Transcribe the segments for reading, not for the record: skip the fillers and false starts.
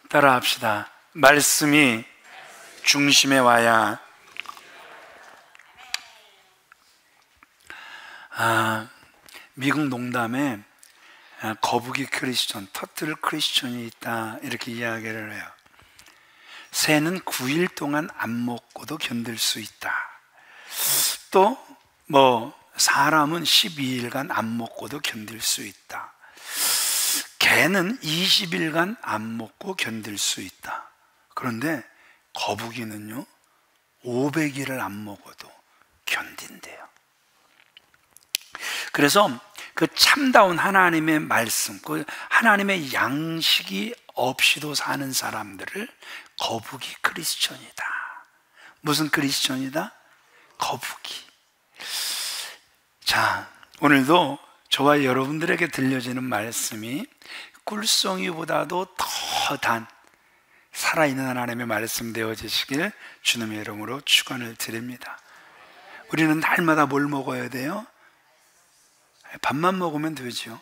따라 합시다. 말씀이 중심에 와야. 미국 농담에 거북이 크리스천, 터틀 크리스천이 있다 이렇게 이야기를 해요. 새는 9일 동안 안 먹고도 견딜 수 있다. 또 사람은 12일간 안 먹고도 견딜 수 있다. 개는 20일간 안 먹고 견딜 수 있다. 그런데 거북이는요 500일을 안 먹어도 견딘대요. 그래서 그 참다운 하나님의 말씀, 그 하나님의 양식이 없이도 사는 사람들을 거북이 크리스천이다. 무슨 크리스천이다? 거북이. 자, 오늘도 저와 여러분들에게 들려지는 말씀이 꿀송이보다도 더 단 살아있는 하나님의 말씀 되어지시길 주님의 이름으로 축원을 드립니다. 우리는 날마다 뭘 먹어야 돼요? 밥만 먹으면 되죠?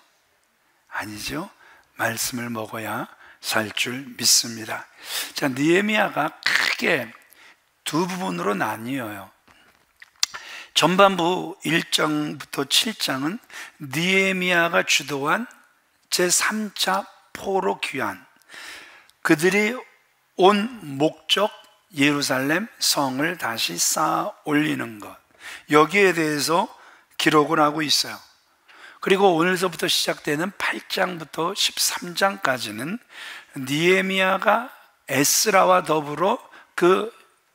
아니죠. 말씀을 먹어야 살 줄 믿습니다. 자, 느헤미야가 크게 두 부분으로 나뉘어요. 전반부 1장부터 7장은 느헤미야가 주도한 제3차 포로 귀환, 그들이 온 목적 예루살렘 성을 다시 쌓아 올리는 것, 여기에 대해서 기록을 하고 있어요. 그리고 오늘서부터 시작되는 8장부터 13장까지는 느헤미야가 에스라와 더불어 그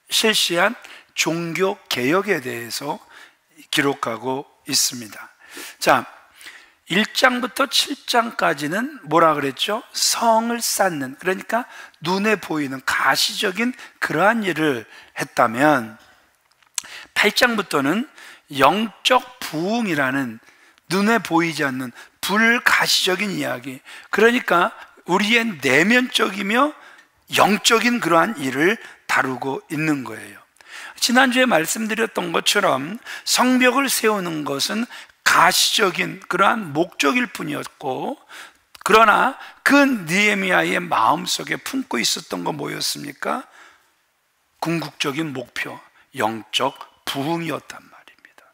실시한 종교 개혁에 대해서 기록하고 있습니다. 자, 1장부터 7장까지는 뭐라 그랬죠? 성을 쌓는, 그러니까 눈에 보이는 가시적인 그러한 일을 했다면 8장부터는 영적 부흥이라는 눈에 보이지 않는 불가시적인 이야기, 그러니까 우리의 내면적이며 영적인 그러한 일을 다루고 있는 거예요. 지난주에 말씀드렸던 것처럼 성벽을 세우는 것은 가시적인 그러한 목적일 뿐이었고, 그러나 그 느헤미야의 마음속에 품고 있었던 건 뭐였습니까? 궁극적인 목표, 영적 부흥이었단 말입니다.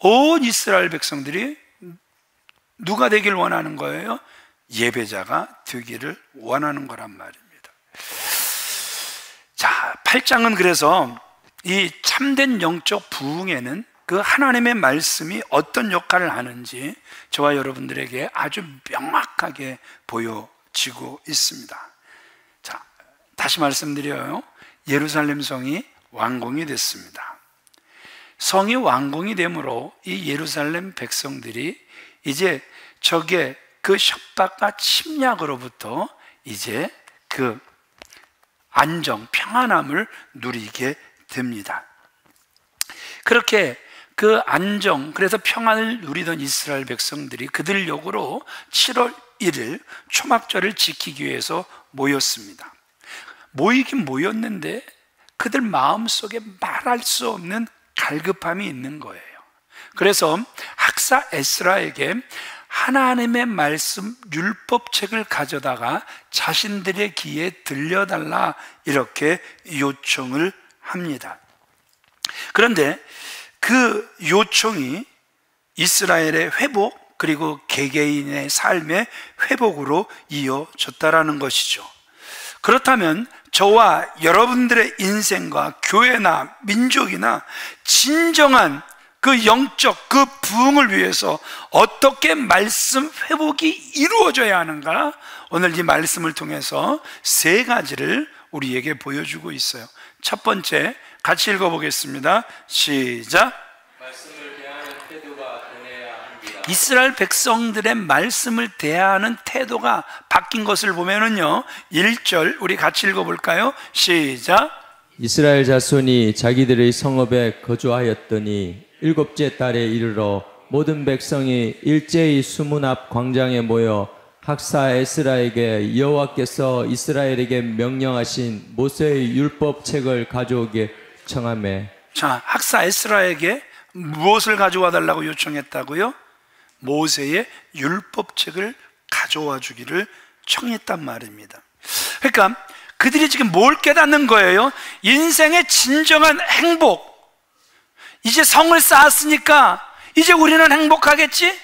온 이스라엘 백성들이 누가 되길 원하는 거예요? 예배자가 되기를 원하는 거란 말입니다. 자, 8장은 그래서 이 참된 영적 부흥에는 그 하나님의 말씀이 어떤 역할을 하는지 저와 여러분들에게 아주 명확하게 보여지고 있습니다. 자, 다시 말씀드려요. 예루살렘 성이 완공이 됐습니다. 성이 완공이 되므로 이 예루살렘 백성들이 이제 적의 그 협박과 침략으로부터 이제 그 안정, 평안함을 누리게 됩니다. 그렇게 그 안정, 그래서 평안을 누리던 이스라엘 백성들이 그들 역으로 7월 1일 초막절을 지키기 위해서 모였습니다. 모이긴 모였는데 그들 마음속에 말할 수 없는 갈급함이 있는 거예요. 그래서 학사 에스라에게 하나님의 말씀 율법책을 가져다가 자신들의 귀에 들려달라 이렇게 요청을 합니다. 그런데 그 요청이 이스라엘의 회복 그리고 개개인의 삶의 회복으로 이어졌다라는 것이죠. 그렇다면 저와 여러분들의 인생과 교회나 민족이나 진정한 그 영적 그 부흥을 위해서 어떻게 말씀 회복이 이루어져야 하는가? 오늘 이 말씀을 통해서 세 가지를 우리에게 보여주고 있어요. 첫 번째, 같이 읽어보겠습니다. 시작. 말씀을 대하는 태도가 변해야 합니다. 이스라엘 백성들의 말씀을 대하는 태도가 바뀐 것을 보면은요, 1절 우리 같이 읽어볼까요? 시작. 이스라엘 자손이 자기들의 성읍에 거주하였더니 일곱째 달에 이르러 모든 백성이 일제히 수문 앞 광장에 모여 학사 에스라에게 여호와께서 이스라엘에게 명령하신 모세의 율법책을 가져오게 청하매. 자, 학사 에스라에게 무엇을 가져와 달라고 요청했다고요? 모세의 율법책을 가져와 주기를 청했단 말입니다. 그러니까 그들이 지금 뭘 깨닫는 거예요? 인생의 진정한 행복, 이제 성을 쌓았으니까 이제 우리는 행복하겠지?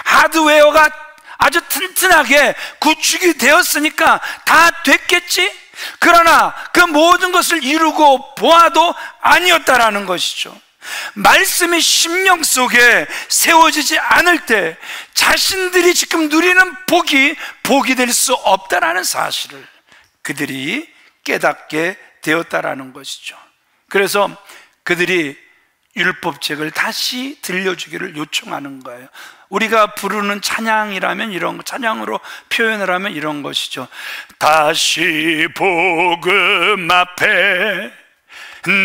하드웨어가 아주 튼튼하게 구축이 되었으니까 다 됐겠지? 그러나 그 모든 것을 이루고 보아도 아니었다라는 것이죠. 말씀이 심령 속에 세워지지 않을 때 자신들이 지금 누리는 복이 될 수 없다라는 사실을 그들이 깨닫게 되었다라는 것이죠. 그래서 그들이 율법책을 다시 들려주기를 요청하는 거예요. 우리가 부르는 찬양이라면 이런 거, 찬양으로 표현을 하면 이런 것이죠. 다시 복음 앞에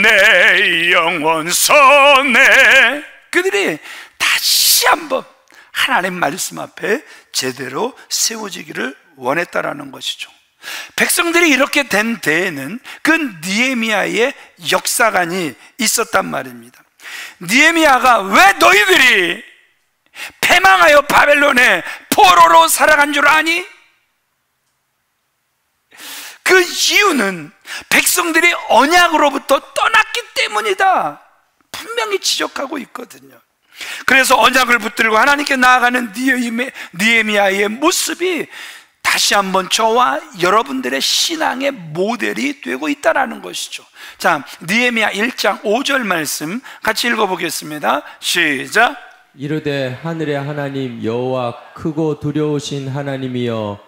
내 영혼 선에, 그들이 다시 한번 하나님 말씀 앞에 제대로 세워지기를 원했다라는 것이죠. 백성들이 이렇게 된 데에는 그 느헤미야의 역사관이 있었단 말입니다. 느헤미야가 왜 너희들이 패망하여 바벨론의 포로로 살아간 줄 아니? 그 이유는 백성들이 언약으로부터 떠났기 때문이다, 분명히 지적하고 있거든요. 그래서 언약을 붙들고 하나님께 나아가는 느헤미야의 모습이 다시 한번 저와 여러분들의 신앙의 모델이 되고 있다는 것이죠. 자, 느헤미야 1장 5절 말씀 같이 읽어보겠습니다. 시작. 이르되 하늘의 하나님 여호와 크고 두려우신 하나님이여,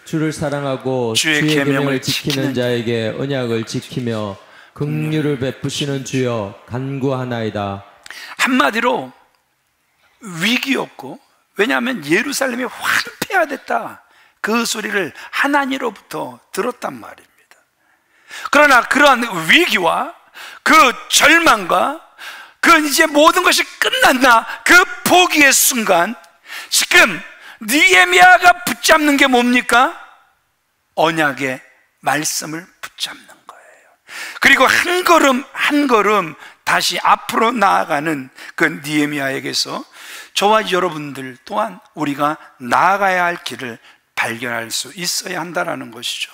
주를 사랑하고 주의 계명을 지키는 자에게 언약을 지키며 긍휼을 베푸시는 주여 간구하나이다. 한마디로 위기였고, 왜냐하면 예루살렘이 황폐화됐다, 그 소리를 하나님으로부터 들었단 말입니다. 그러나 그러한 위기와 그 절망과 그 이제 모든 것이 끝났나 그 포기의 순간, 지금 느헤미야가 붙잡는 게 뭡니까? 언약의 말씀을 붙잡는 거예요. 그리고 한 걸음 한 걸음 다시 앞으로 나아가는 그 느헤미야에게서 저와 여러분들 또한 우리가 나아가야 할 길을 발견할 수 있어야 한다는 것이죠.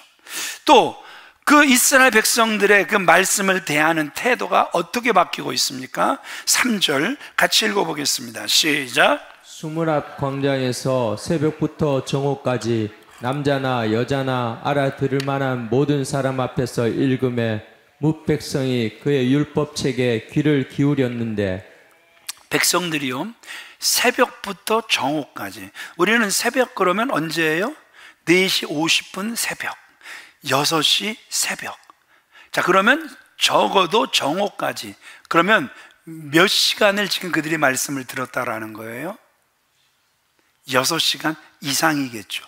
또 그 이스라엘 백성들의 그 말씀을 대하는 태도가 어떻게 바뀌고 있습니까? 3절 같이 읽어보겠습니다. 시작. 수문앞 광장에서 새벽부터 정오까지 남자나 여자나 알아들을 만한 모든 사람 앞에서 읽음에 뭇백성이 그의 율법책에 귀를 기울였는데, 백성들이요, 새벽부터 정오까지, 우리는 새벽 그러면 언제예요? 4시 50분 새벽, 6시 새벽. 자, 그러면 적어도 정오까지, 그러면 몇 시간을 지금 그들이 말씀을 들었다라는 거예요? 6시간 이상이겠죠.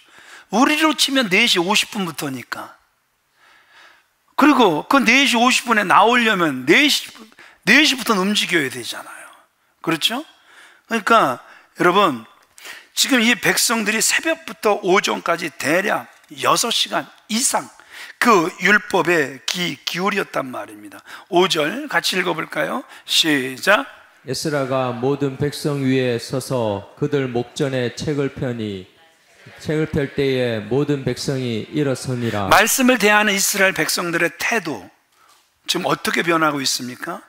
우리로 치면 4시 50분부터니까. 그리고 그 4시 50분에 나오려면 4시부터는 움직여야 되잖아요. 그렇죠? 그러니까 여러분, 지금 이 백성들이 새벽부터 오전까지 대략 6시간 이상 그 율법에 귀 기울였단 말입니다. 5절 같이 읽어볼까요? 시작. 에스라가 모든 백성 위에 서서 그들 목전에 책을 펴니 책을 펼 때에 모든 백성이 일어서니라. 말씀을 대하는 이스라엘 백성들의 태도 지금 어떻게 변하고 있습니까?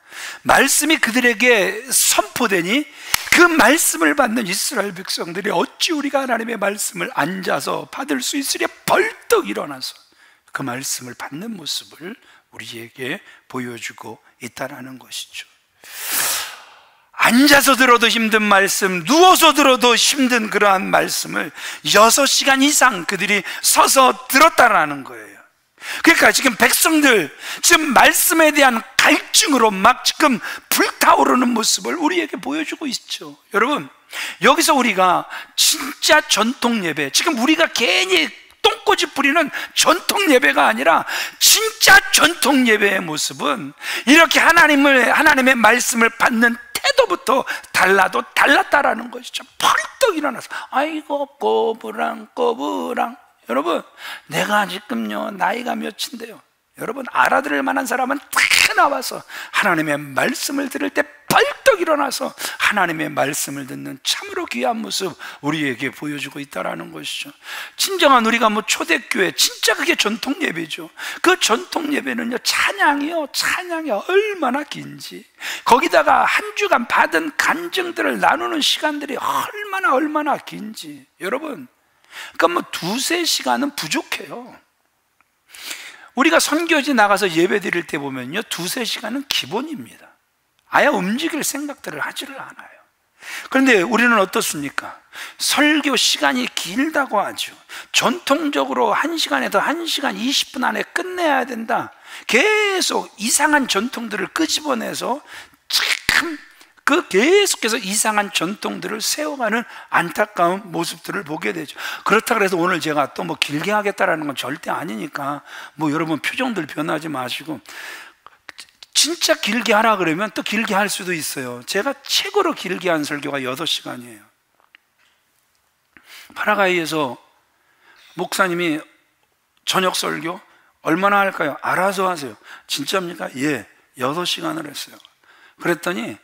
말씀이 그들에게 선포되니 그 말씀을 받는 이스라엘 백성들이 어찌 우리가 하나님의 말씀을 앉아서 받을 수 있으랴 벌떡 일어나서 그 말씀을 받는 모습을 우리에게 보여주고 있다는 것이죠. 앉아서 들어도 힘든 말씀, 누워서 들어도 힘든 그러한 말씀을 6시간 이상 그들이 서서 들었다라는 거예요. 그러니까 지금 백성들, 지금 말씀에 대한 갈증으로 막 지금 불타오르는 모습을 우리에게 보여주고 있죠. 여러분, 여기서 우리가 진짜 전통 예배, 지금 우리가 괜히 똥꼬집 부리는 전통 예배가 아니라 진짜 전통 예배의 모습은 이렇게 하나님의 말씀을 받는 태도부터 달라도 달랐다라는 것이죠. 펄떡 일어나서 아이고 꼬부랑. 여러분, 내가 지금요 나이가 몇인데요, 여러분 알아들을 만한 사람은 다 나와서 하나님의 말씀을 들을 때 벌떡 벌떡 일어나서 하나님의 말씀을 듣는 참으로 귀한 모습 우리에게 보여주고 있다는 것이죠. 진정한 우리가 초대교회, 진짜 그게 전통 예배죠. 그 전통 예배는요, 찬양이 얼마나 긴지, 거기다가 한 주간 받은 간증들을 나누는 시간들이 얼마나 긴지, 여러분, 그러니까 두세 시간은 부족해요. 우리가 선교지 나가서 예배 드릴 때 보면요, 두세 시간은 기본입니다. 아예 움직일 생각들을 하지를 않아요. 그런데 우리는 어떻습니까? 설교 시간이 길다고 하죠. 전통적으로 1시간에도 1시간 20분 안에 끝내야 된다. 계속 이상한 전통들을 끄집어내서 참 계속해서 이상한 전통들을 세워가는 안타까운 모습들을 보게 되죠. 그렇다고 해서 오늘 제가 또 길게 하겠다라는 건 절대 아니니까 여러분 표정들 변하지 마시고, 진짜 길게 하라 그러면 또 길게 할 수도 있어요. 제가 최고로 길게 한 설교가 8시간이에요. 파라과이에서 목사님이 저녁 설교 얼마나 할까요? 알아서 하세요. 진짜입니까? 예, 8시간을 했어요. 그랬더니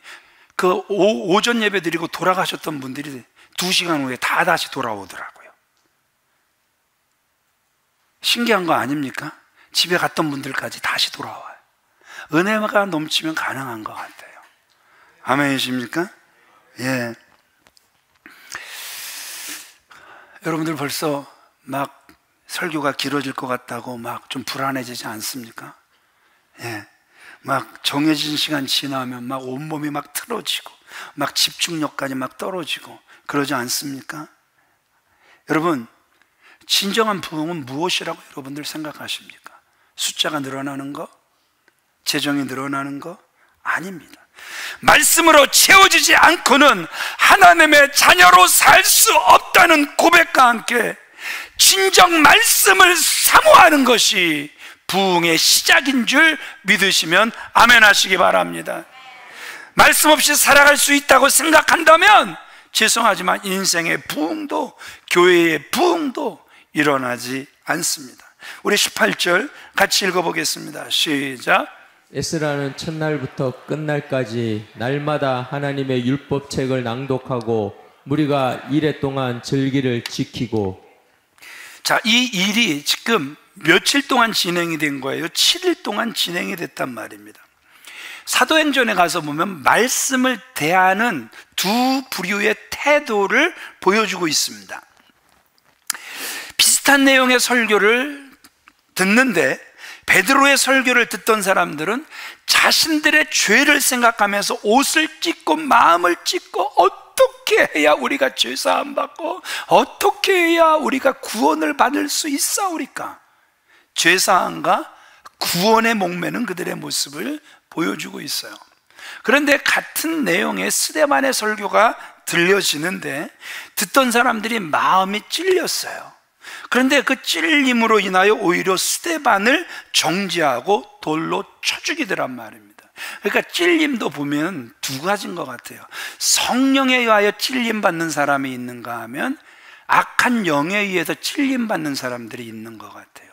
오전 예배 드리고 돌아가셨던 분들이 2시간 후에 다 다시 돌아오더라고요. 신기한 거 아닙니까? 집에 갔던 분들까지 다시 돌아와요. 은혜가 넘치면 가능한 것 같아요. 아멘이십니까? 예. 여러분들 벌써 설교가 길어질 것 같다고 좀 불안해지지 않습니까? 예. 정해진 시간 지나면 온몸이 틀어지고 집중력까지 떨어지고 그러지 않습니까? 여러분, 진정한 부흥은 무엇이라고 여러분들 생각하십니까? 숫자가 늘어나는 거? 재정이 늘어나는 거? 아닙니다. 말씀으로 채워지지 않고는 하나님의 자녀로 살 수 없다는 고백과 함께 진정 말씀을 사모하는 것이 부흥의 시작인 줄 믿으시면 아멘 하시기 바랍니다. 말씀 없이 살아갈 수 있다고 생각한다면 죄송하지만 인생의 부흥도, 교회의 부흥도 일어나지 않습니다. 우리 18절 같이 읽어보겠습니다. 시작. 에스라는 첫날부터 끝날까지 날마다 하나님의 율법책을 낭독하고 무리가 이레 동안 절기를 지키고. 자, 이 일이 지금 며칠 동안 진행이 된 거예요? 7일 동안 진행이 됐단 말입니다. 사도행전에 가서 보면 말씀을 대하는 두 부류의 태도를 보여주고 있습니다. 비슷한 내용의 설교를 듣는데 베드로의 설교를 듣던 사람들은 자신들의 죄를 생각하면서 옷을 찢고 마음을 찢고 어떻게 해야 우리가 죄사함 받고 어떻게 해야 우리가 구원을 받을 수 있사오리까? 죄사함과 구원의 목매는 그들의 모습을 보여주고 있어요. 그런데 같은 내용의 스데반의 설교가 들려지는데 듣던 사람들이 마음이 찔렸어요. 그런데 그 찔림으로 인하여 오히려 스데반을 정죄하고 돌로 쳐 죽이더란 말입니다. 그러니까 찔림도 보면 두 가지인 것 같아요. 성령에 의하여 찔림받는 사람이 있는가 하면 악한 영에 의해서 찔림받는 사람들이 있는 것 같아요.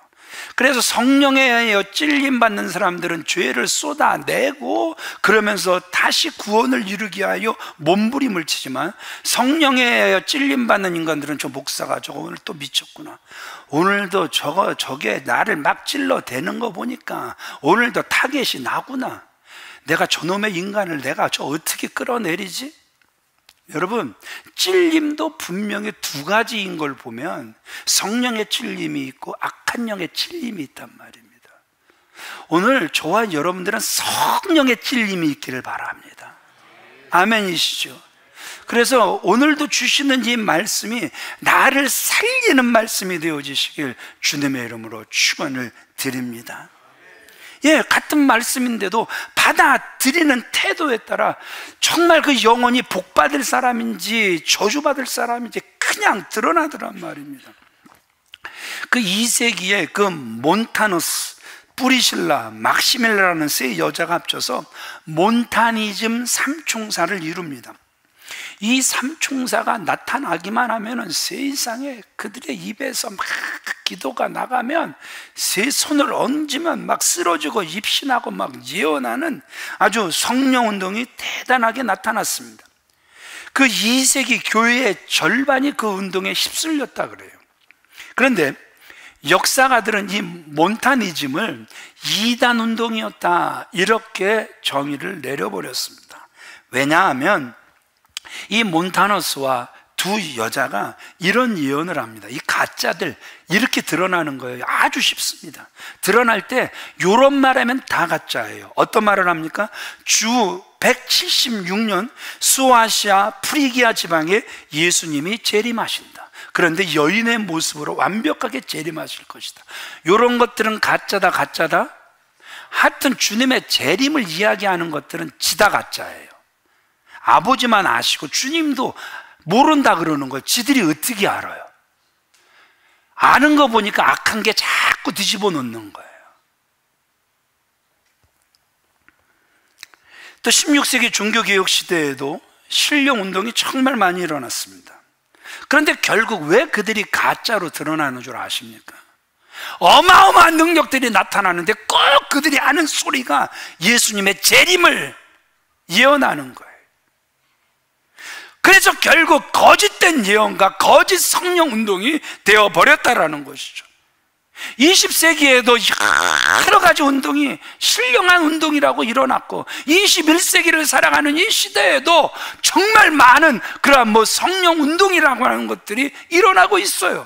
그래서 성령에 의하여 찔림받는 사람들은 죄를 쏟아내고 그러면서 다시 구원을 이루기 위하여 몸부림을 치지만, 성령에 의하여 찔림받는 인간들은 저 목사가 저거 오늘 또 미쳤구나, 오늘도 저게 나를 막 찔러대는 거 보니까 오늘도 타겟이 나구나, 내가 저놈의 인간을 내가 저 어떻게 끌어내리지? 여러분, 찔림도 분명히 두 가지인 걸 보면 성령의 찔림이 있고 악한 영의 찔림이 있단 말입니다. 오늘 저와 여러분들은 성령의 찔림이 있기를 바랍니다. 아멘이시죠? 그래서 오늘도 주시는 이 말씀이 나를 살리는 말씀이 되어지시길 주님의 이름으로 축원을 드립니다. 예, 같은 말씀인데도 받아들이는 태도에 따라 정말 그 영혼이 복받을 사람인지 저주받을 사람인지 그냥 드러나더란 말입니다. 그 2세기에 그 몬타누스, 뿌리실라, 막시멜라라는 세 여자가 합쳐서 몬타니즘 삼총사를 이룹니다. 이 삼총사가 나타나기만 하면은 세상에 그들의 입에서 막 기도가 나가면 세 손을 얹으면 막 쓰러지고 입신하고 막 예언하는 아주 성령 운동이 대단하게 나타났습니다. 그 2세기 교회의 절반이 그 운동에 휩쓸렸다 그래요. 그런데 역사가들은 이 몬타니즘을 이단 운동이었다 이렇게 정의를 내려버렸습니다. 왜냐하면 이 몬타너스와 두 여자가 이런 예언을 합니다. 이 가짜들 이렇게 드러나는 거예요. 아주 쉽습니다. 드러날 때 요런 말하면 다 가짜예요. 어떤 말을 합니까? 주 176년 수아시아 프리기아 지방에 예수님이 재림하신다. 그런데 여인의 모습으로 완벽하게 재림하실 것이다. 요런 것들은 가짜다 가짜다. 하여튼 주님의 재림을 이야기하는 것들은 지다 가짜예요. 아버지만 아시고 주님도 모른다 그러는 거예요. 지들이 어떻게 알아요? 아는 거 보니까 악한 게 자꾸 뒤집어 놓는 거예요. 또 16세기 종교개혁 시대에도 신령 운동이 정말 많이 일어났습니다. 그런데 결국 왜 그들이 가짜로 드러나는 줄 아십니까? 어마어마한 능력들이 나타나는데 꼭 그들이 하는 소리가 예수님의 재림을 예언하는 거예요. 그래서 결국 거짓된 예언과 거짓 성령 운동이 되어버렸다라는 것이죠. 20세기에도 여러 가지 운동이 신령한 운동이라고 일어났고 21세기를 살아가는 이 시대에도 정말 많은 그러한 성령 운동이라고 하는 것들이 일어나고 있어요.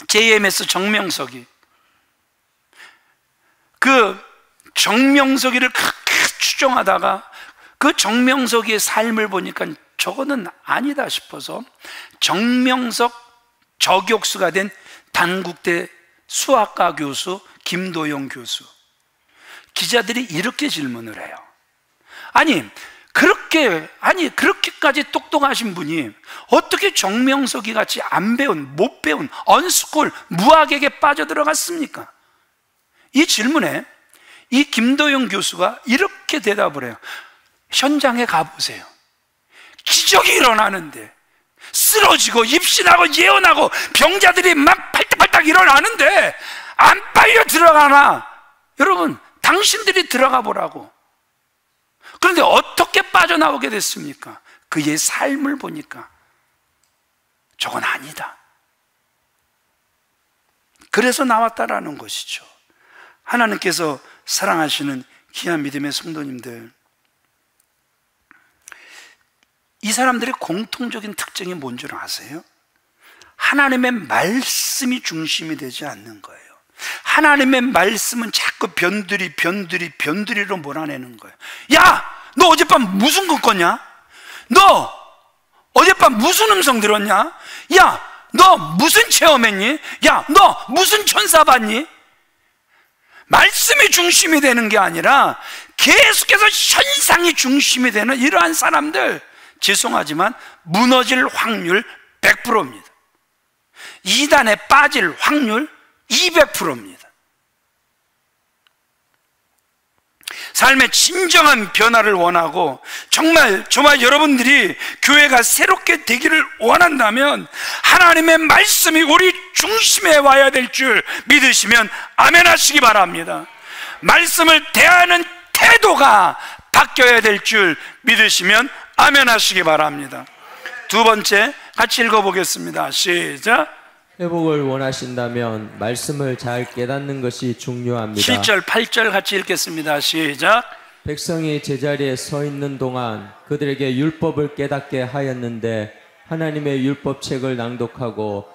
JMS 정명석이 그 정명석이를 그렇게 추종하다가 그 정명석의 삶을 보니까 저거는 아니다 싶어서 정명석 저격수가 된 단국대 수학과 교수 김도영 교수, 기자들이 이렇게 질문을 해요. 그렇게까지 똑똑하신 분이 어떻게 정명석이 같이 안 배운, 못 배운 언스쿨 무학에게 빠져들어갔습니까? 이 질문에 이 김도영 교수가 이렇게 대답을 해요. 현장에 가보세요. 기적이 일어나는데 쓰러지고 입신하고 예언하고 병자들이 막 팔딱팔딱 일어나는데 안 빨려 들어가나? 여러분, 당신들이 들어가 보라고. 그런데 어떻게 빠져나오게 됐습니까? 그의 삶을 보니까 저건 아니다. 그래서 나왔다라는 것이죠. 하나님께서 사랑하시는 귀한 믿음의 성도님들, 이 사람들의 공통적인 특징이 뭔 줄 아세요? 하나님의 말씀이 중심이 되지 않는 거예요. 하나님의 말씀은 자꾸 변두리로 몰아내는 거예요. 야! 너 어젯밤 무슨 꿈 꿨냐? 너 어젯밤 무슨 음성 들었냐? 야! 너 무슨 체험했니? 야! 너 무슨 천사 봤니? 말씀이 중심이 되는 게 아니라 계속해서 현상이 중심이 되는 이러한 사람들, 죄송하지만 무너질 확률 100%입니다. 이단에 빠질 확률 200%입니다. 삶의 진정한 변화를 원하고 정말 여러분들이 교회가 새롭게 되기를 원한다면 하나님의 말씀이 우리 중심에 와야 될 줄 믿으시면 아멘 하시기 바랍니다. 말씀을 대하는 태도가 바뀌어야 될 줄 믿으시면 아멘 하시기 바랍니다. 두 번째, 같이 읽어보겠습니다. 시작. 회복을 원하신다면 말씀을 잘 깨닫는 것이 중요합니다. 7절, 8절 같이 읽겠습니다. 시작. 백성이 제자리에 서 있는 동안 그들에게 율법을 깨닫게 하였는데 하나님의 율법책을 낭독하고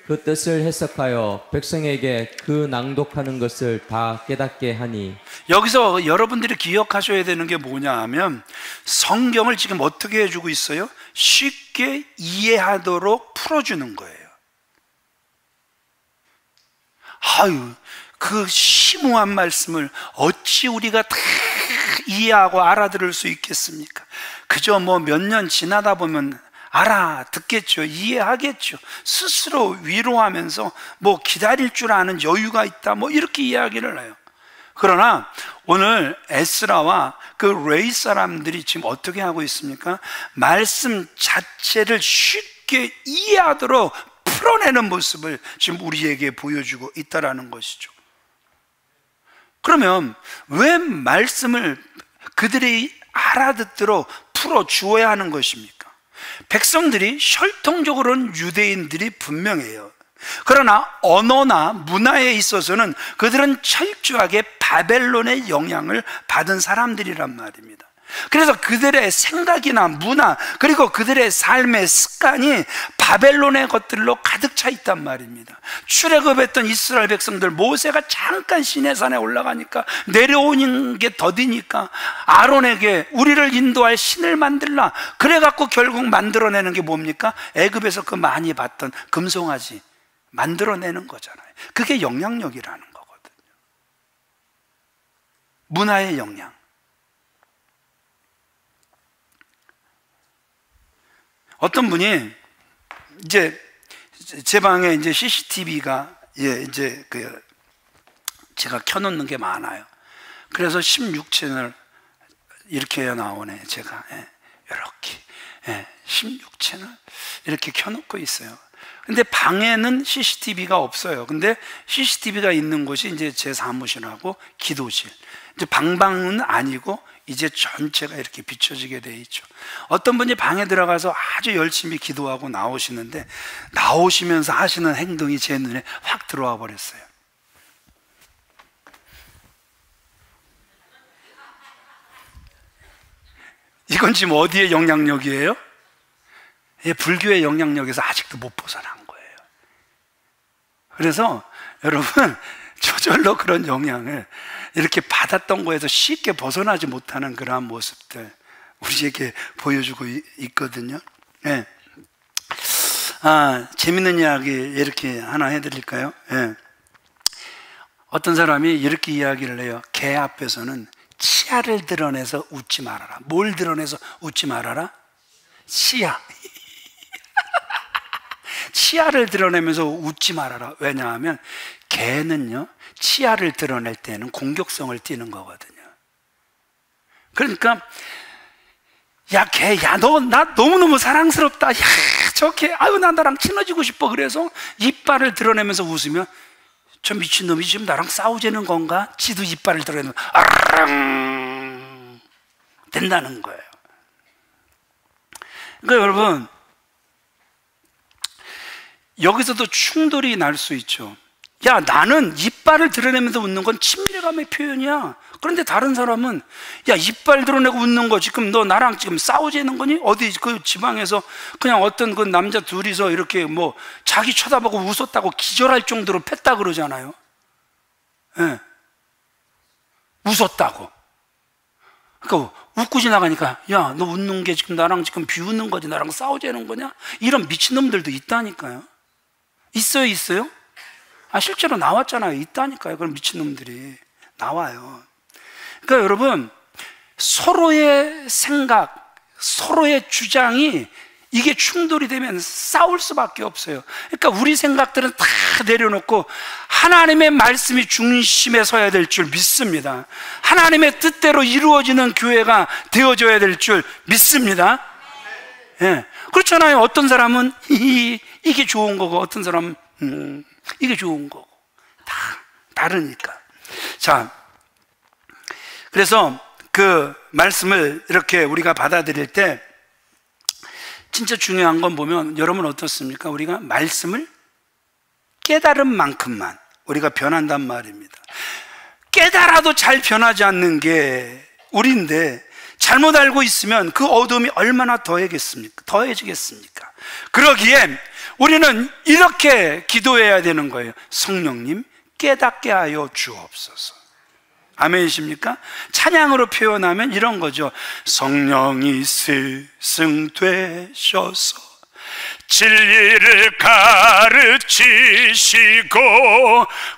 그 뜻을 해석하여 백성에게 그 낭독하는 것을 다 깨닫게 하니. 여기서 여러분들이 기억하셔야 되는 게 뭐냐 하면 성경을 지금 어떻게 해주고 있어요? 쉽게 이해하도록 풀어주는 거예요. 그 심오한 말씀을 어찌 우리가 다 이해하고 알아들을 수 있겠습니까? 그저 몇 년 지나다 보면 알아듣겠죠. 이해하겠죠. 스스로 위로하면서 기다릴 줄 아는 여유가 있다, 이렇게 이야기를 해요. 그러나 오늘 에스라와 그 레위 사람들이 지금 어떻게 하고 있습니까? 말씀 자체를 쉽게 이해하도록 풀어내는 모습을 지금 우리에게 보여주고 있다는 것이죠. 그러면 왜 말씀을 그들이 알아듣도록 풀어주어야 하는 것입니까? 백성들이 혈통적으로는 유대인들이 분명해요. 그러나 언어나 문화에 있어서는 그들은 철저하게 바벨론의 영향을 받은 사람들이란 말입니다. 그래서 그들의 생각이나 문화, 그리고 그들의 삶의 습관이 바벨론의 것들로 가득 차 있단 말입니다. 출애굽했던 이스라엘 백성들, 모세가 잠깐 시내산에 올라가니까 내려오는 게 더디니까 아론에게 우리를 인도할 신을 만들라, 그래갖고 결국 만들어내는 게 뭡니까? 애굽에서 그 많이 봤던 금송아지 만들어내는 거잖아요. 그게 영향력이라는 거거든요. 문화의 영향. 어떤 분이 이제 제 방에 이제 CCTV가 이제 제가 켜놓는 게 많아요. 그래서 16채널 이렇게 나오네. 제가 이렇게 16채널 이렇게 켜놓고 있어요. 근데 방에는 CCTV가 없어요. 근데 CCTV가 있는 곳이 이제 제 사무실하고 기도실. 이제 방방은 아니고 이제 전체가 이렇게 비춰지게 돼 있죠. 어떤 분이 방에 들어가서 아주 열심히 기도하고 나오시는데 나오시면서 하시는 행동이 제 눈에 확 들어와 버렸어요. 이건 지금 어디의 영향력이에요? 불교의 영향력에서 아직도 못 벗어난 거예요. 그래서 여러분, 저절로 그런 영향을 이렇게 받았던 거에서 쉽게 벗어나지 못하는 그러한 모습들 우리에게 보여주고 있거든요. 네. 재밌는 이야기 이렇게 하나 해드릴까요? 네. 어떤 사람이 이렇게 이야기를 해요. 개 앞에서는 치아를 드러내서 웃지 말아라. 뭘 드러내서 웃지 말아라? 치아. 치아를 드러내면서 웃지 말아라. 왜냐하면 개는요, 치아를 드러낼 때는 공격성을 띠는 거거든요. 그러니까 야, 개, 야, 너 나 너무너무 사랑스럽다. 야, 저 개, 아유, 나 나랑 친해지고 싶어. 그래서 이빨을 드러내면서 웃으면 저 미친놈이 지금 나랑 싸우자는 건가? 지도 이빨을 드러내면 아랑 된다는 거예요. 그러니까 여러분, 여기서도 충돌이 날 수 있죠. 야, 나는 이빨을 드러내면서 웃는 건 친밀감의 표현이야. 그런데 다른 사람은 야, 이빨 드러내고 웃는 거 지금 너 나랑 지금 싸우자는 거니? 어디 그 지방에서 그냥 어떤 그 남자 둘이서 이렇게 뭐 자기 쳐다보고 웃었다고 기절할 정도로 팼다 그러잖아요. 예. 웃었다고. 그러니까 웃고 지나가니까 야, 너 웃는 게 지금 나랑 지금 비웃는 거지, 나랑 싸우자는 거냐? 이런 미친놈들도 있다니까요. 있어요, 있어요? 실제로 나왔잖아요. 있다니까요. 그런 미친놈들이 나와요. 그러니까 여러분, 서로의 생각, 서로의 주장이 이게 충돌이 되면 싸울 수밖에 없어요. 그러니까 우리 생각들은 다 내려놓고 하나님의 말씀이 중심에 서야 될 줄 믿습니다. 하나님의 뜻대로 이루어지는 교회가 되어져야 될 줄 믿습니다. 예. 그렇잖아요. 어떤 사람은 이게 좋은 거고, 어떤 사람은 이게 좋은 거고, 다 다르니까. 자, 그래서 그 말씀을 이렇게 우리가 받아들일 때 진짜 중요한 건 보면 여러분 어떻습니까? 우리가 말씀을 깨달은 만큼만 우리가 변한단 말입니다. 깨달아도 잘 변하지 않는 게 우리인데 잘못 알고 있으면 그 어둠이 얼마나 더해지겠습니까? 그러기에 우리는 이렇게 기도해야 되는 거예요. 성령님, 깨닫게 하여 주옵소서. 아멘이십니까? 찬양으로 표현하면 이런 거죠. 성령이 스승되셔서 진리를 가르치시고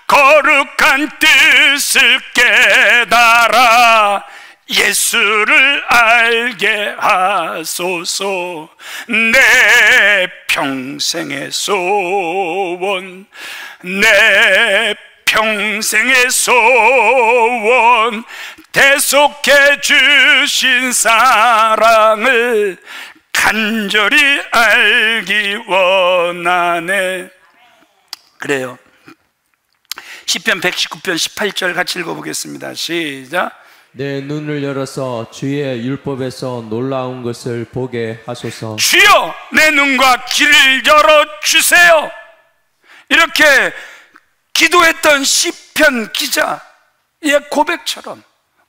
거룩한 뜻을 깨달아 예수를 알게 하소서. 내 평생의 소원, 내 평생의 소원 대속해 주신 사랑을 간절히 알기 원하네. 그래요. 시편 119편 18절 같이 읽어보겠습니다. 시작. 내 눈을 열어서 주의 율법에서 놀라운 것을 보게 하소서. 주여 내 눈과 귀를 열어주세요. 이렇게 기도했던 시편 기자의 고백처럼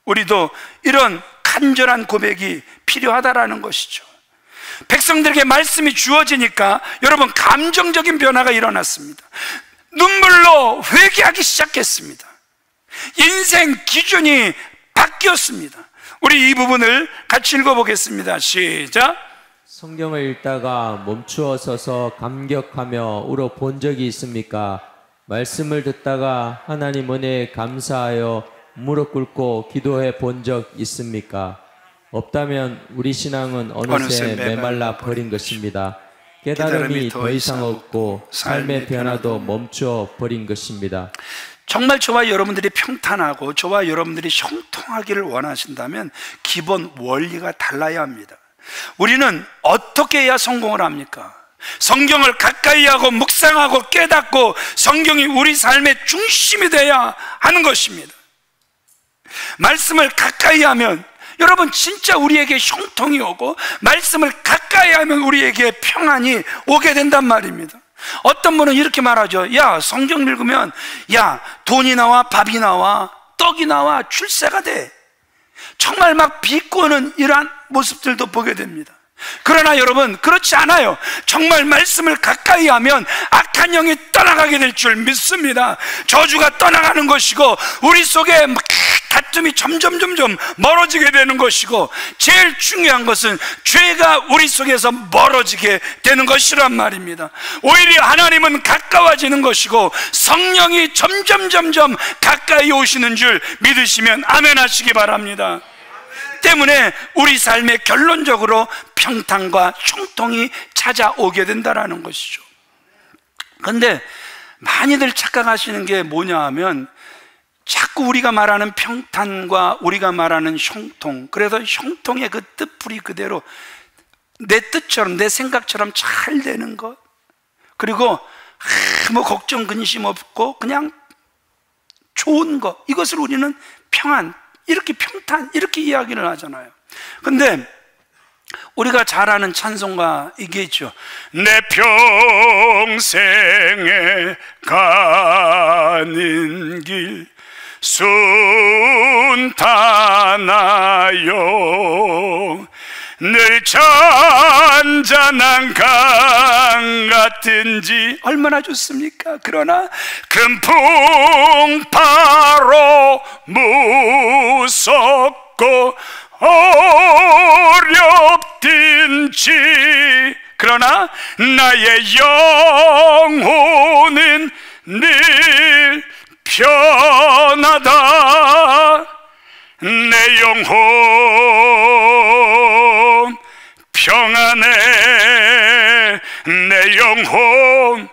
우리도 이런 간절한 고백이 필요하다라는 것이죠. 백성들에게 말씀이 주어지니까 여러분 감정적인 변화가 일어났습니다. 눈물로 회개하기 시작했습니다. 인생 기준이 바뀌었습니다. 우리 이 부분을 같이 읽어보겠습니다. 시작. 성경을 읽다가 멈추어 서서 감격하며 울어 본 적이 있습니까? 말씀을 듣다가 하나님 은혜에 감사하여 무릎 꿇고 기도해 본 적 있습니까? 없다면 우리 신앙은 어느새 메말라 버린 것입니다. 깨달음이 더 이상 없고 삶의 변화도 멈춰 버린 것입니다. 정말 저와 여러분들이 평탄하고 저와 여러분들이 형통하기를 원하신다면 기본 원리가 달라야 합니다. 우리는 어떻게 해야 성공을 합니까? 성경을 가까이 하고 묵상하고 깨닫고 성경이 우리 삶의 중심이 돼야 하는 것입니다. 말씀을 가까이 하면 여러분 진짜 우리에게 형통이 오고 말씀을 가까이 하면 우리에게 평안이 오게 된단 말입니다. 어떤 분은 이렇게 말하죠. 야, 성경 읽으면 야, 돈이 나와 밥이 나와 떡이 나와 출세가 돼. 정말 막 비꼬는 이러한 모습들도 보게 됩니다. 그러나 여러분 그렇지 않아요. 정말 말씀을 가까이 하면 악한 영이 떠나가게 될 줄 믿습니다. 저주가 떠나가는 것이고 우리 속에 다툼이 점점 멀어지게 되는 것이고 제일 중요한 것은 죄가 우리 속에서 멀어지게 되는 것이란 말입니다. 오히려 하나님은 가까워지는 것이고 성령이 점점 가까이 오시는 줄 믿으시면 아멘 하시기 바랍니다. 때문에 우리 삶에 결론적으로 평탄과 형통이 찾아오게 된다는 것이죠. 그런데 많이들 착각하시는 게 뭐냐 하면 자꾸 우리가 말하는 평탄과 우리가 말하는 형통, 그래서 형통의 그 뜻풀이 그대로 내 뜻처럼 내 생각처럼 잘 되는 것, 그리고 아무 걱정 근심 없고 그냥 좋은 것, 이것을 우리는 평안, 이렇게 평탄, 이렇게 이야기를 하잖아요. 근데 우리가 잘 아는 찬송가 이게 있죠. 내 평생에 가는 길 순탄하여 늘 잔잔한 강 같은지 얼마나 좋습니까? 그러나 금풍파로 무섭고 어렵든지 그러나 나의 영혼은 늘 편하다. 내 영혼 평안해. 내 영혼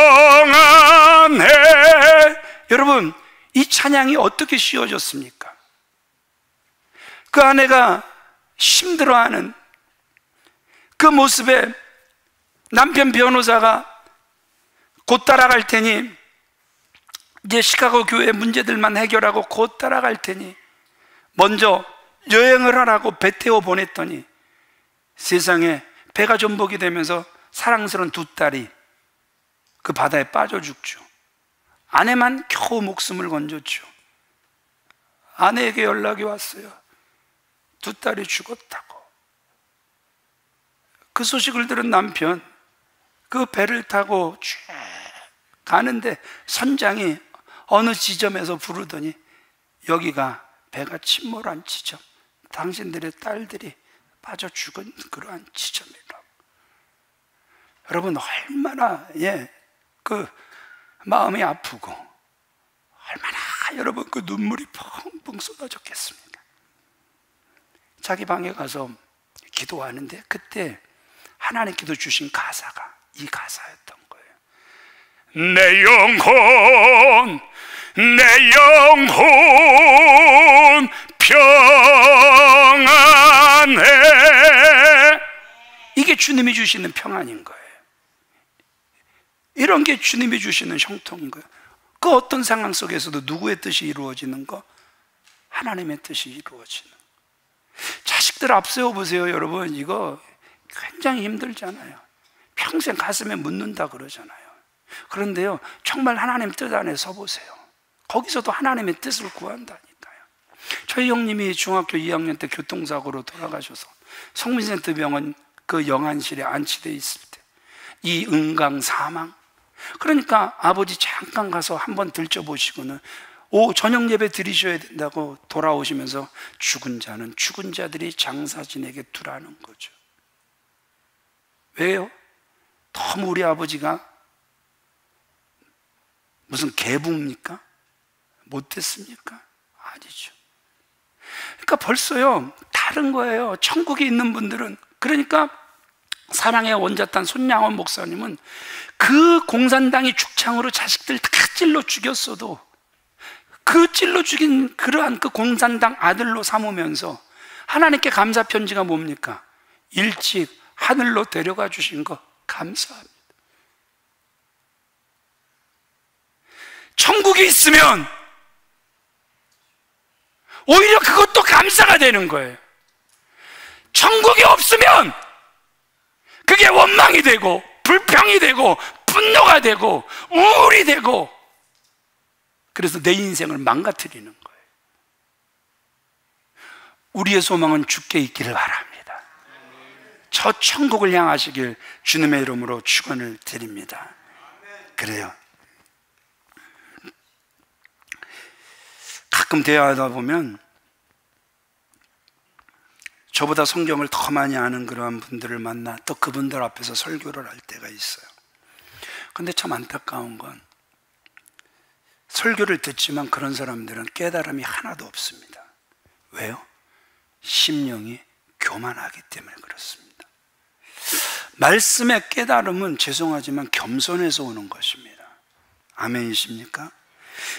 평안해. 여러분 이 찬양이 어떻게 씌워졌습니까? 그 아내가 힘들어하는 그 모습에 남편 변호사가 곧 따라갈 테니 이제 시카고 교회 문제들만 해결하고 곧 따라갈 테니 먼저 여행을 하라고 배 태워 보냈더니 세상에 배가 전복이 되면서 사랑스러운 두 딸이 그 바다에 빠져 죽죠. 아내만 겨우 목숨을 건졌죠. 아내에게 연락이 왔어요. 두 딸이 죽었다고. 그 소식을 들은 남편 그 배를 타고 쭉 가는데 선장이 어느 지점에서 부르더니 여기가 배가 침몰한 지점, 당신들의 딸들이 빠져 죽은 그러한 지점이라고. 여러분 얼마나 그 마음이 아프고 얼마나 여러분 그 눈물이 펑펑 쏟아졌겠습니까? 자기 방에 가서 기도하는데 그때 하나님께서 주신 가사가 이 가사였던 거예요. 내 영혼 평안해. 이게 주님이 주시는 평안인 거예요. 이런 게 주님이 주시는 형통인 거예요. 그 어떤 상황 속에서도 누구의 뜻이 이루어지는 거? 하나님의 뜻이 이루어지는 거. 자식들 앞세워 보세요. 여러분, 이거 굉장히 힘들잖아요. 평생 가슴에 묻는다 그러잖아요. 그런데요, 정말 하나님 뜻 안에 서보세요. 거기서도 하나님의 뜻을 구한다니까요. 저희 형님이 중학교 2학년 때 교통사고로 돌아가셔서 성민센터 병원 그 영안실에 안치되어 있을 때 이 은강 사망, 그러니까 아버지 잠깐 가서 한번 들춰보시고는 저녁 예배 드리셔야 된다고 돌아오시면서 죽은 자는 죽은 자들이 장사진에게 두라는 거죠. 왜요? 너무 우리 아버지가 무슨 개부입니까? 못됐습니까? 아니죠. 그러니까 벌써요 다른 거예요. 천국에 있는 분들은. 그러니까 사랑의 원자탄 손양원 목사님은 그 공산당이 죽창으로 자식들 다 찔러 죽였어도 그 찔러 죽인 그러한 그 공산당 아들로 삼으면서 하나님께 감사 편지가 뭡니까? 일찍 하늘로 데려가 주신 거 감사합니다. 천국에 있으면 오히려 그것도 감사가 되는 거예요. 천국이 없으면 그게 원망이 되고 불평이 되고 분노가 되고 우울이 되고, 그래서 내 인생을 망가뜨리는 거예요. 우리의 소망은 주께 있기를 바랍니다. 저 천국을 향하시길 주님의 이름으로 축원을 드립니다. 그래요. 가끔 대화하다 보면 저보다 성경을 더 많이 아는 그러한 분들을 만나 또 그분들 앞에서 설교를 할 때가 있어요. 근데 참 안타까운 건 설교를 듣지만 그런 사람들은 깨달음이 하나도 없습니다. 왜요? 심령이 교만하기 때문에 그렇습니다. 말씀의 깨달음은 죄송하지만 겸손에서 오는 것입니다. 아멘이십니까?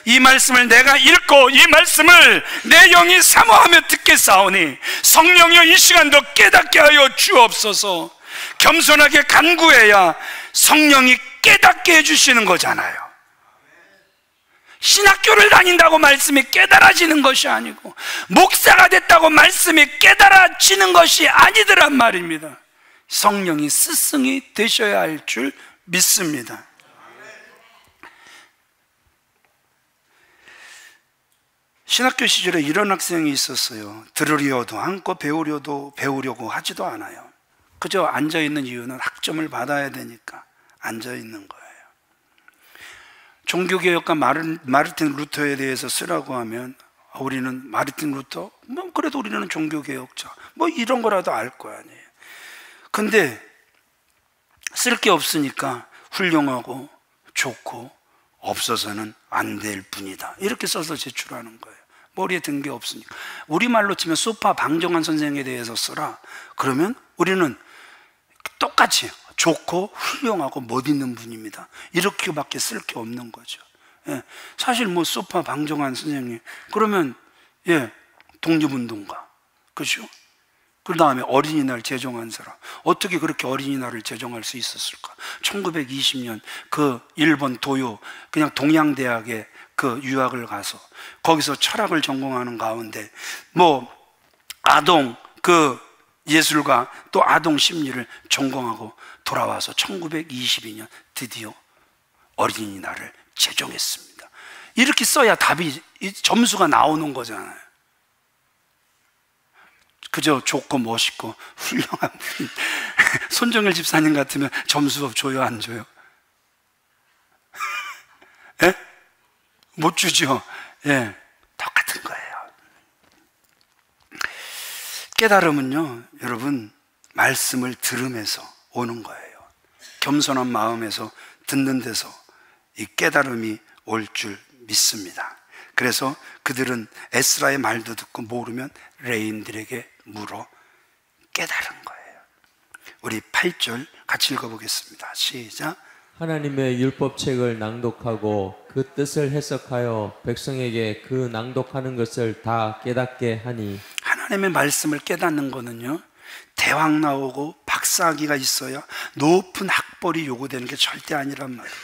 이 말씀을 내가 읽고 이 말씀을 내 영이 사모하며 듣겠사오니 성령이여 이 시간도 깨닫게 하여 주옵소서. 겸손하게 간구해야 성령이 깨닫게 해주시는 거잖아요. 신학교를 다닌다고 말씀이 깨달아지는 것이 아니고 목사가 됐다고 말씀이 깨달아지는 것이 아니더란 말입니다. 성령이 스승이 되셔야 할 줄 믿습니다. 신학교 시절에 이런 학생이 있었어요. 들으려도 않고 배우려고 하지도 않아요. 그저 앉아있는 이유는 학점을 받아야 되니까 앉아있는 거예요. 종교개혁가 마르틴 루터에 대해서 쓰라고 하면 우리는 마르틴 루터? 그래도 우리는 종교개혁자 이런 거라도 알 거 아니에요. 근데 쓸 게 없으니까 훌륭하고 좋고 없어서는 안 될 뿐이다 이렇게 써서 제출하는 거예요. 머리에 든 게 없으니까. 우리말로 치면 소파 방정환 선생에 대해서 써라. 그러면 우리는 똑같이 좋고 훌륭하고 멋있는 분입니다 이렇게밖에 쓸 게 없는 거죠. 예. 사실 소파 방정환 선생님 그러면 독립운동가, 그렇죠? 그 다음에 어린이날 제정한 사람, 어떻게 그렇게 어린이날을 제정할 수 있었을까? 1920년 그 일본 도요 그냥 동양대학에 그 유학을 가서 거기서 철학을 전공하는 가운데 아동 그 예술과 또 아동 심리를 전공하고 돌아와서 1922년 드디어 어린이날을 제정했습니다. 이렇게 써야 답이 점수가 나오는 거잖아요. 그저 좋고 멋있고 훌륭한 분. 손정일 집사님 같으면 점수 줘요, 안 줘요? 예? 못 주죠. 예, 똑같은 거예요. 깨달음은요, 여러분, 말씀을 들으면서 오는 거예요. 겸손한 마음에서 듣는 데서 이 깨달음이 올 줄 믿습니다. 그래서 그들은 에스라의 말도 듣고 모르면 레인들에게 물어 깨달은 거예요. 우리 8절 같이 읽어보겠습니다. 시작. 하나님의 율법책을 낭독하고 그 뜻을 해석하여 백성에게 그 낭독하는 것을 다 깨닫게 하니. 하나님의 말씀을 깨닫는 거는요, 대학 나오고 박사학위가 있어야 높은 학벌이 요구되는 게 절대 아니란 말이에요.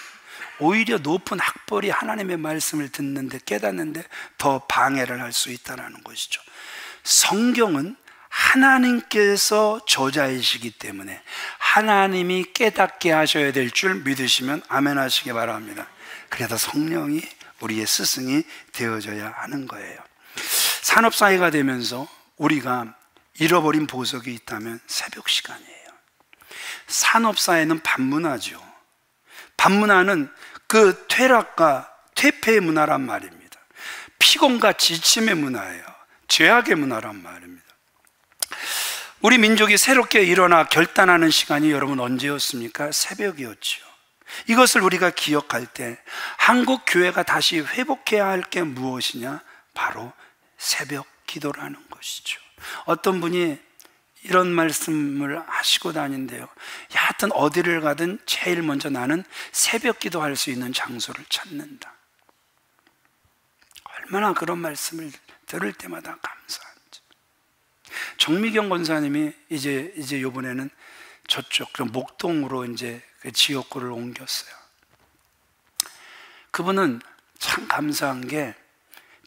오히려 높은 학벌이 하나님의 말씀을 듣는데, 깨닫는데 더 방해를 할 수 있다는 것이죠. 성경은 하나님께서 저자이시기 때문에 하나님이 깨닫게 하셔야 될 줄 믿으시면 아멘 하시기 바랍니다. 그래서 성령이 우리의 스승이 되어져야 하는 거예요. 산업사회가 되면서 우리가 잃어버린 보석이 있다면 새벽 시간이에요. 산업사회는 반문화죠. 반문화는 그 퇴락과 퇴폐의 문화란 말입니다. 피곤과 지침의 문화예요. 죄악의 문화란 말입니다. 우리 민족이 새롭게 일어나 결단하는 시간이 여러분 언제였습니까? 새벽이었죠. 이것을 우리가 기억할 때 한국 교회가 다시 회복해야 할 게 무엇이냐? 바로 새벽 기도라는 것이죠. 어떤 분이 이런 말씀을 하시고 다닌대요. 하여튼 어디를 가든 제일 먼저 나는 새벽 기도할 수 있는 장소를 찾는다. 얼마나 그런 말씀을 들을 때마다 감사한지. 정미경 권사님이 이제 요번에는 저쪽 목동으로 이제 그 지역구를 옮겼어요. 그분은 참 감사한 게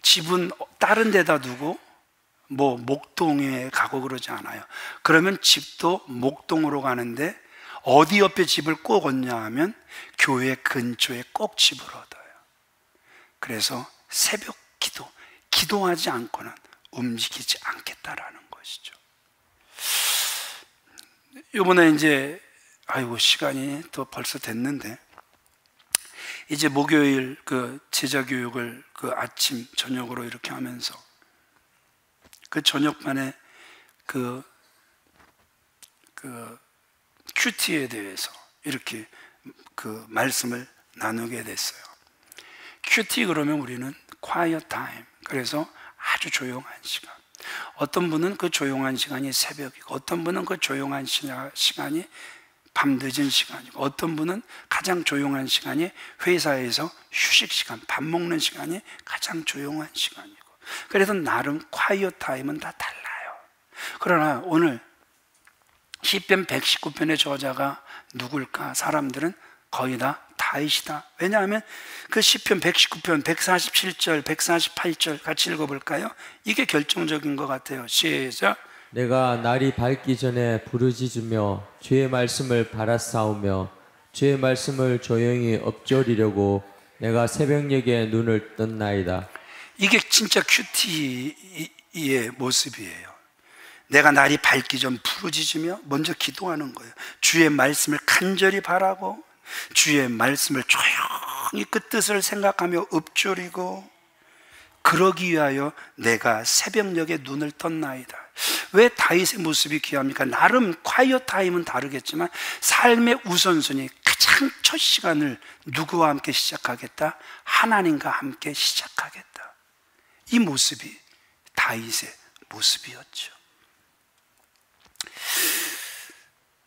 집은 다른 데다 두고 뭐 목동에 가고 그러지 않아요. 그러면 집도 목동으로 가는데 어디 옆에 집을 꼭 얻냐 하면 교회 근처에 꼭 집을 얻어요. 그래서 새벽 기도하지 않고는 움직이지 않겠다라는 것이죠. 이번에 이제 아이고 시간이 또 벌써 됐는데, 이제 목요일 그 제자 교육을 그 아침 저녁으로 이렇게 하면서 그 저녁반에 그 큐티에 대해서 이렇게 그 말씀을 나누게 됐어요. 큐티 그러면 우리는 quiet time, 그래서 아주 조용한 시간. 어떤 분은 그 조용한 시간이 새벽이고, 어떤 분은 그 조용한 시간이 밤늦은 시간이고, 어떤 분은 가장 조용한 시간이 회사에서 휴식 시간, 밥 먹는 시간이 가장 조용한 시간이고, 그래서 나름 quiet time은 다 달라요. 그러나 오늘 시편 119편의 저자가 누굴까? 사람들은 거의 다 다윗이다. 왜냐하면 그 시편 119편 147절 148절 같이 읽어볼까요? 이게 결정적인 것 같아요. 시작. 내가 날이 밝기 전에 부르짖으며 주의 말씀을 바라싸우며 주의 말씀을 조용히 엎조리려고 내가 새벽녘에 눈을 떴나이다. 이게 진짜 큐티의 모습이에요. 내가 날이 밝기 전 부르짖으며 먼저 기도하는 거예요. 주의 말씀을 간절히 바라고 주의 말씀을 조용히 그 뜻을 생각하며 읊조리고, 그러기 위하여 내가 새벽녘에 눈을 떴나이다. 왜 다윗의 모습이 귀합니까? 나름 콰이어 타임은 다르겠지만 삶의 우선순위, 가장 첫 시간을 누구와 함께 시작하겠다? 하나님과 함께 시작하겠다. 이 모습이 다윗의 모습이었죠.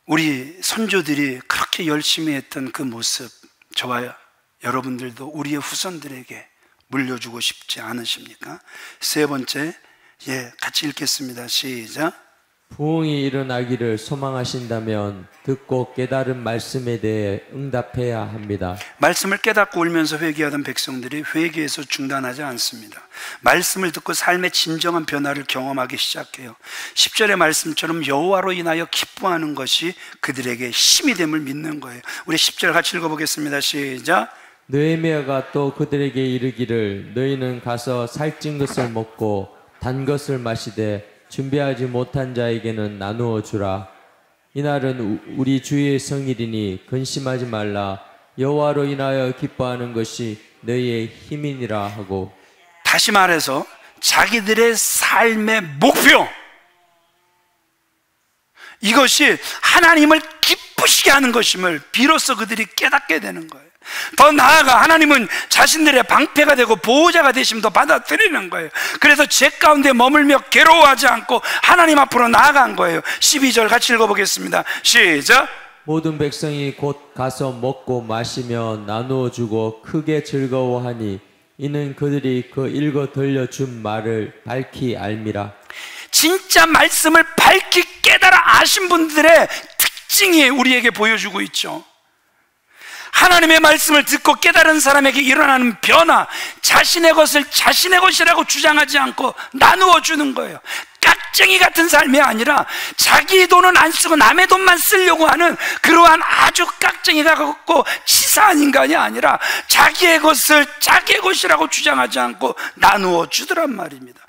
우리 선조들이 그렇게 열심히 했던 그 모습, 저와 여러분들도 우리의 후손들에게 물려주고 싶지 않으십니까? 세 번째, 같이 읽겠습니다. 시작. 부흥이 일어나기를 소망하신다면 듣고 깨달은 말씀에 대해 응답해야 합니다. 말씀을 깨닫고 울면서 회개하던 백성들이 회개에서 중단하지 않습니다. 말씀을 듣고 삶의 진정한 변화를 경험하기 시작해요. 10절의 말씀처럼 여호와로 인하여 기뻐하는 것이 그들에게 힘이 됨을 믿는 거예요. 우리 10절 같이 읽어보겠습니다. 시작. 느헤미야가 또 그들에게 이르기를 너희는 가서 살찐 것을 먹고 단 것을 마시되 준비하지 못한 자에게는 나누어 주라. 이날은 우리 주의 성일이니 근심하지 말라. 여호와로 인하여 기뻐하는 것이 너희의 힘이니라 하고. 다시 말해서 자기들의 삶의 목표, 이것이 하나님을 기뻐 기쁘시게 하는 것임을 비로소 그들이 깨닫게 되는 거예요. 더 나아가 하나님은 자신들의 방패가 되고 보호자가 되심도 받아들이는 거예요. 그래서 죄 가운데 머물며 괴로워하지 않고 하나님 앞으로 나아간 거예요. 12절 같이 읽어보겠습니다. 시작. 모든 백성이 곧 가서 먹고 마시며 나누어 주고 크게 즐거워하니 이는 그들이 그 읽어 들려준 말을 밝히 알미라. 진짜 말씀을 밝히 깨달아 아신 분들의 특징이 우리에게 보여주고 있죠. 하나님의 말씀을 듣고 깨달은 사람에게 일어나는 변화, 자신의 것을 자신의 것이라고 주장하지 않고 나누어 주는 거예요. 깍쟁이 같은 삶이 아니라 자기 돈은 안 쓰고 남의 돈만 쓰려고 하는 그러한 아주 깍쟁이가 같고 치사한 인간이 아니라 자기의 것을 자기의 것이라고 주장하지 않고 나누어 주더란 말입니다.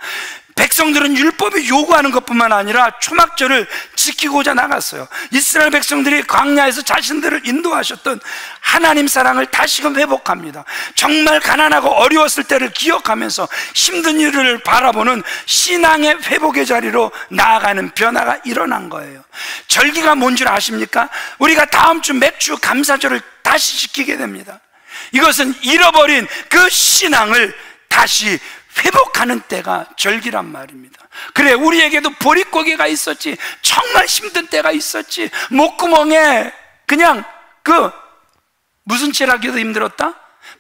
백성들은 율법이 요구하는 것뿐만 아니라 초막절을 지키고자 나갔어요. 이스라엘 백성들이 광야에서 자신들을 인도하셨던 하나님 사랑을 다시금 회복합니다. 정말 가난하고 어려웠을 때를 기억하면서 힘든 일을 바라보는 신앙의 회복의 자리로 나아가는 변화가 일어난 거예요. 절기가 뭔 줄 아십니까? 우리가 다음 주 맥주 감사절을 다시 지키게 됩니다. 이것은 잃어버린 그 신앙을 다시 회복하는 때가 절기란 말입니다. 그래, 우리에게도 보릿고개가 있었지, 정말 힘든 때가 있었지, 목구멍에 그냥 무슨 칠하기도 힘들었다?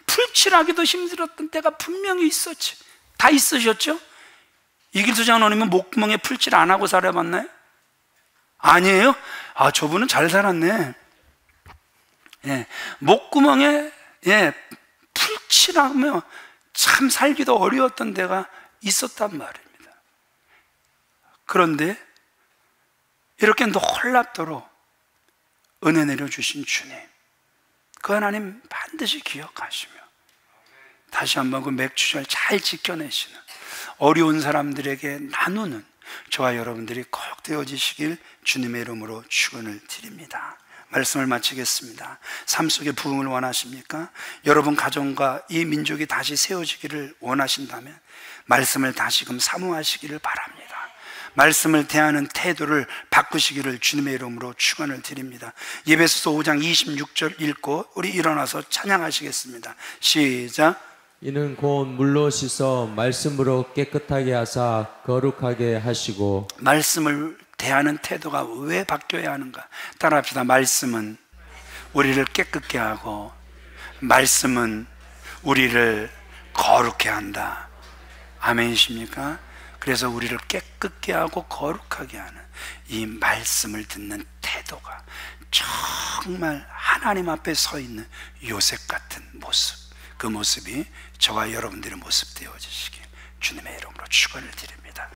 풀칠하기도 힘들었던 때가 분명히 있었지. 다 있으셨죠? 이길수 장로님은 목구멍에 풀칠 안 하고 살아봤나요? 아니에요? 아, 저분은 잘 살았네. 예, 목구멍에 풀칠하며 참 살기도 어려웠던 데가 있었단 말입니다. 그런데 이렇게 놀랍도록 은혜 내려주신 주님, 그 하나님 반드시 기억하시며 다시 한번 그 맥주절 잘 지켜내시는, 어려운 사람들에게 나누는 저와 여러분들이 꼭 되어지시길 주님의 이름으로 축원을 드립니다. 말씀을 마치겠습니다. 삶 속에 부흥을 원하십니까? 여러분 가정과 이 민족이 다시 세워지기를 원하신다면 말씀을 다시금 사모하시기를 바랍니다. 말씀을 대하는 태도를 바꾸시기를 주님의 이름으로 축원을 드립니다. 예배소서 5장 26절 읽고 우리 일어나서 찬양하시겠습니다. 시작. 이는 곧 물로 씻어 말씀으로 깨끗하게 하사 거룩하게 하시고. 말씀을 대하는 태도가 왜 바뀌어야 하는가? 따라합시다. 말씀은 우리를 깨끗게 하고 말씀은 우리를 거룩해 한다. 아멘이십니까? 그래서 우리를 깨끗게 하고 거룩하게 하는 이 말씀을 듣는 태도가 정말 하나님 앞에 서 있는 요셉 같은 모습, 그 모습이 저와 여러분들의 모습 되어지시길 주님의 이름으로 축원을 드립니다.